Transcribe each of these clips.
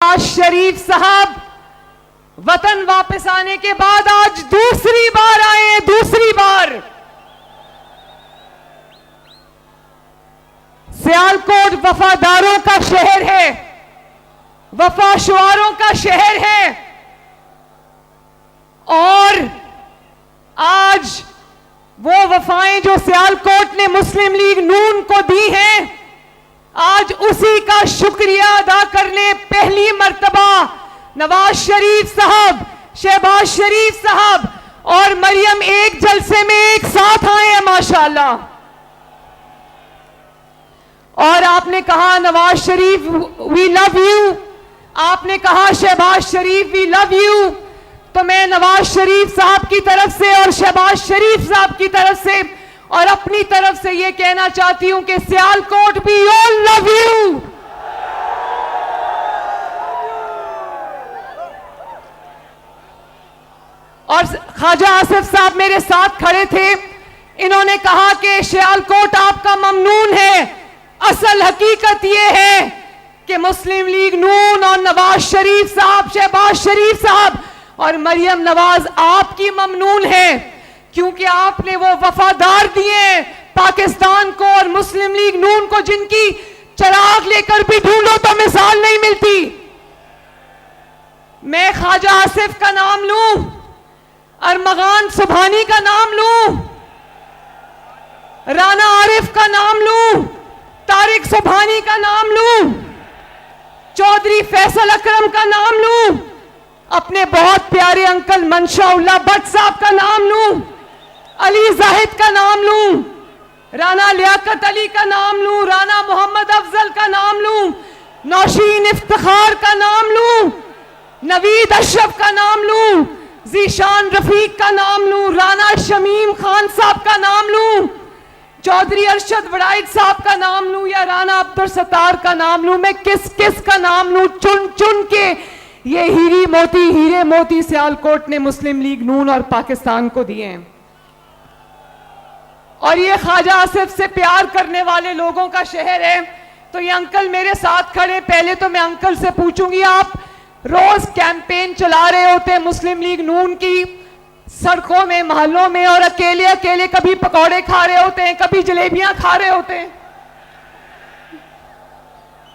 नवाज शरीफ साहब वतन वापस आने के बाद आज दूसरी बार आए हैं, दूसरी बार। सियालकोट वफादारों का शहर है, वफाशवारों का शहर है और आज वो वफाएं जो सियालकोट ने मुस्लिम लीग नून को दी हैं, आज उसी का शुक्रिया अदा करने पहली मर्तबा नवाज शरीफ साहब, शहबाज शरीफ साहब और मरियम एक जलसे में एक साथ आए हैं माशाल्लाह। और आपने कहा Nawaz Sharif we love you, आपने कहा शहबाज शरीफ वी लव यू, तो मैं नवाज शरीफ साहब की तरफ से और शहबाज शरीफ साहब की तरफ से और अपनी तरफ से यह कहना चाहती हूं कि Sialkot we all love you. और ख्वाजा आसिफ साहब मेरे साथ खड़े थे, इन्होंने कहा कि सियालकोट आपका ममनून है। असल हकीकत यह है कि मुस्लिम लीग नून और नवाज शरीफ साहब, शहबाज शरीफ साहब और मरियम नवाज आपकी ममनून है, क्योंकि आपने वो वफादार दिए पाकिस्तान को और मुस्लिम लीग नून को, जिनकी चिराग लेकर भी ढूंढो तो मिसाल नहीं मिलती। मैं ख्वाजा आसिफ का नाम लूं, अरमगान सुबहानी का नाम लूं, राना आरिफ का नाम लूं, तारिक सुबहानी का नाम लूं, चौधरी फैसल अकरम का नाम लूं, अपने बहुत प्यारे अंकल मंशाउल्लाह भट्ट साहब का नाम लूं, अली जाहिद का नाम लूं, राना लियाकत अली का नाम लूं, राना मोहम्मद अफजल का नाम लूं, नौशीन इफ्तिखार का नाम लूं, नवीद अशरफ का नाम लूं, जीशान रफीक का नाम लूं, राना शमीम खान साहब का नाम लूं, चौधरी अरशद वड़ाइद साहब का नाम लूं या राना अब्दुल सत्तार का नाम लूं, मैं किस किस का नाम लूं, चुन चुन के ये हीरे मोती सियालकोट ने मुस्लिम लीग नून और पाकिस्तान को दिए हैं। और ये ख्वाजा आसिफ से प्यार करने वाले लोगों का शहर है। तो ये अंकल मेरे साथ खड़े, पहले तो मैं अंकल से पूछूंगी, आप रोज कैंपेन चला रहे होते हैं मुस्लिम लीग नून की, सड़कों में, मोहल्लों में, और अकेले अकेले कभी पकौड़े खा रहे होते हैं, कभी जलेबियां खा रहे होते हैं।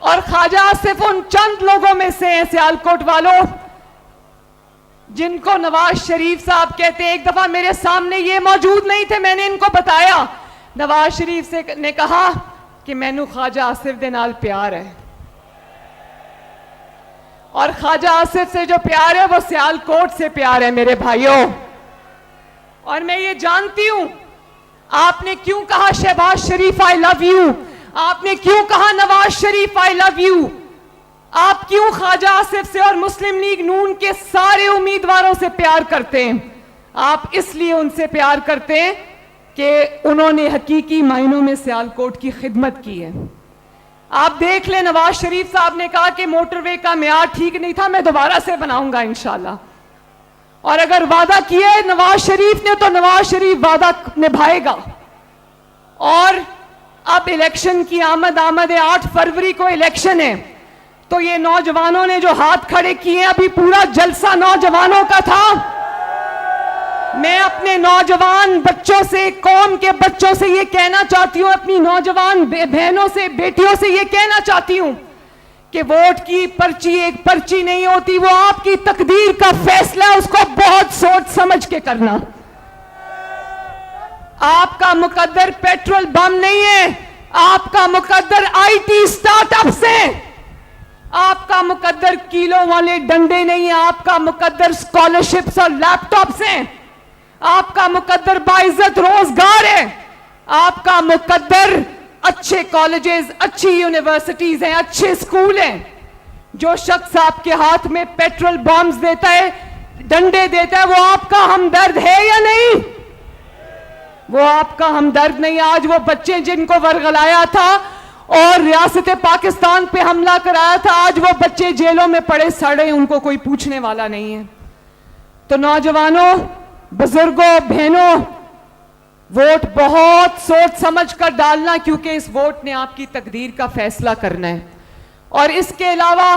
और ख्वाजा आसिफ उन चंद लोगों में से हैं, सियालकोट वालों, जिनको नवाज शरीफ साहब कहते हैं। एक दफा मेरे सामने ये मौजूद नहीं थे, मैंने इनको बताया, नवाज शरीफ से ने कहा कि मैनू ख्वाजा आसिफ दे नाल प्यार है। और ख्वाजा आसिफ से जो प्यार है वो सियालकोट से प्यार है मेरे भाइयों। और मैं ये जानती हूं आपने क्यों कहा शहबाज शरीफ आई लव यू, आपने क्यों कहा Nawaz Sharif I love you, आप क्यों ख्वाजा आसिफ से और मुस्लिम लीग नून के सारे उम्मीदवारों से प्यार करते हैं। आप इसलिए उनसे प्यार करते हैं कि उन्होंने हकीकी मायनों में सियालकोट की खिदमत की है। आप देख लें, नवाज शरीफ साहब ने कहा कि मोटरवे का मेयार ठीक नहीं था, मैं दोबारा से बनाऊंगा इंशाल्लाह। और अगर वादा किया है नवाज शरीफ ने तो नवाज शरीफ वादा निभाएगा। और अब इलेक्शन की आमद है, 8 फरवरी को इलेक्शन है, तो ये नौजवानों ने जो हाथ खड़े किए, अभी पूरा जलसा नौजवानों का था। मैं अपने नौजवान बच्चों से, कौम के बच्चों से ये कहना चाहती हूं, अपनी नौजवान बहनों से, बेटियों से ये कहना चाहती हूं कि वोट की पर्ची एक पर्ची नहीं होती, वो आपकी तकदीर का फैसला है, उसको बहुत सोच समझ के करना। आपका मुकद्दर पेट्रोल बम नहीं है, आपका मुकद्दर आईटी स्टार्टअप्स है, आपका मुकद्दर किलो वाले डंडे नहीं है, आपका मुकद्दर स्कॉलरशिप्स और लैपटॉप्स हैं, आपका मुकद्दर बाइज्जत रोजगार है, आपका मुकद्दर अच्छे कॉलेजेस, अच्छी यूनिवर्सिटीज हैं, अच्छे स्कूल हैं। जो शख्स आपके हाथ में पेट्रोल बॉम्ब्स देता है, डंडे देता है, वो आपका हमदर्द है या नहीं? वो आपका हमदर्द नहीं। आज वो बच्चे जिनको वरगलाया था और रियासत पाकिस्तान पे हमला कराया था, आज वो बच्चे जेलों में पड़े सड़े, उनको कोई पूछने वाला नहीं है। तो नौजवानों, बुजुर्गों, बहनों, वोट बहुत सोच समझ कर डालना, क्योंकि इस वोट ने आपकी तकदीर का फैसला करना है। और इसके अलावा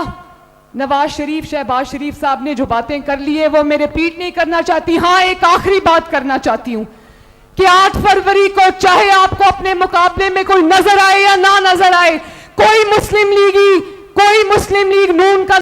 नवाज शरीफ, शहबाज शरीफ साहब ने जो बातें कर ली है वो मैं रिपीट नहीं करना चाहती। हाँ, एक आखिरी बात करना चाहती हूं कि 8 फरवरी को चाहे आपको अपने मुकाबले में कोई नजर आए या ना नजर आए, कोई मुस्लिम लीग नून का